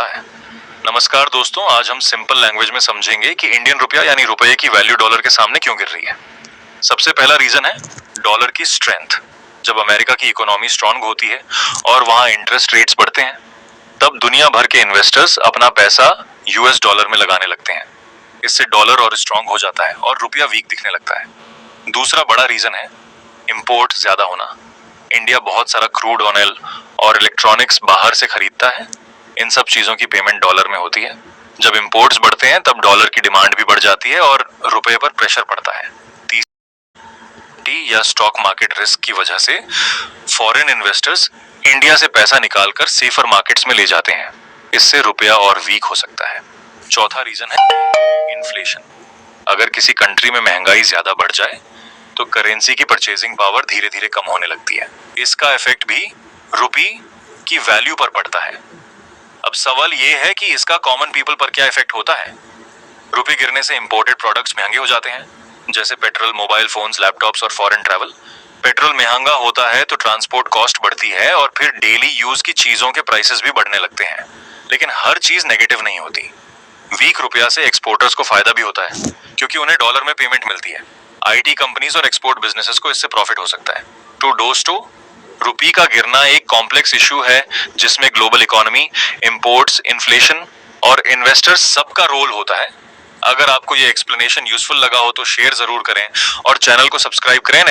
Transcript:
है। नमस्कार दोस्तों, आज हम सिंपल लैंग्वेज में समझेंगे कि इंडियन रुपया यानी रुपए की वैल्यू डॉलर के सामने क्यों गिर रही है। सबसे पहला रीजन है डॉलर की स्ट्रेंथ। जब अमेरिका की इकोनॉमी स्ट्रांग होती है और वहां इंटरेस्ट रेट्स बढ़ते हैं, तब दुनिया भर के इन्वेस्टर्स अपना पैसा यूएस डॉलर में लगाने लगते हैं। इससे डॉलर और स्ट्रांग हो जाता है और रुपया वीक दिखने लगता है। दूसरा बड़ा रीजन है इंपोर्ट ज्यादा होना। इंडिया बहुत सारा क्रूड ऑयल और इलेक्ट्रॉनिक्स बाहर से खरीदता है। इन सब चीजों की पेमेंट डॉलर में होती है। जब इंपोर्ट्स बढ़ते हैं तब डॉलर की डिमांड भी बढ़ जाती है और रुपए पर प्रेशर पड़ता है। तीसरी या स्टॉक मार्केट रिस्क की वजह से फॉरेन इन्वेस्टर्स इंडिया से पैसा निकालकर सेफर मार्केट्स में ले जाते हैं। इससे रुपया और वीक हो सकता है। चौथा रीजन है इन्फ्लेशन। अगर किसी कंट्री में महंगाई ज्यादा बढ़ जाए तो करेंसी की परचेजिंग पावर धीरे धीरे कम होने लगती है। इसका इफेक्ट भी रुपी की वैल्यू पर पड़ता है। अब सवाल यह है कि इसका कॉमन पीपल पर क्या इफेक्ट होता है। रुपये गिरने से इंपोर्टेड प्रोडक्ट्स महंगे हो जाते हैं, जैसे पेट्रोल, मोबाइल फोन्स, लैपटॉप्स और फॉरेन ट्रैवल। पेट्रोल महंगा होता है तो ट्रांसपोर्ट कॉस्ट बढ़ती है और फिर डेली यूज की चीजों के प्राइसेस भी बढ़ने लगते हैं। लेकिन हर चीज नेगेटिव नहीं होती। वीक रुपया से एक्सपोर्टर्स को फायदा भी होता है, क्योंकि उन्हें डॉलर में पेमेंट मिलती है। आईटी कंपनीज और एक्सपोर्ट बिजनेसेस को इससे प्रॉफिट हो सकता है। टू डोज टू रुपी का गिरना एक कॉम्प्लेक्स इश्यू है, जिसमें ग्लोबल इकोनॉमी, इंपोर्ट्स, इन्फ्लेशन और इन्वेस्टर्स सबका रोल होता है। अगर आपको ये एक्सप्लेनेशन यूजफुल लगा हो तो शेयर जरूर करें और चैनल को सब्सक्राइब करें।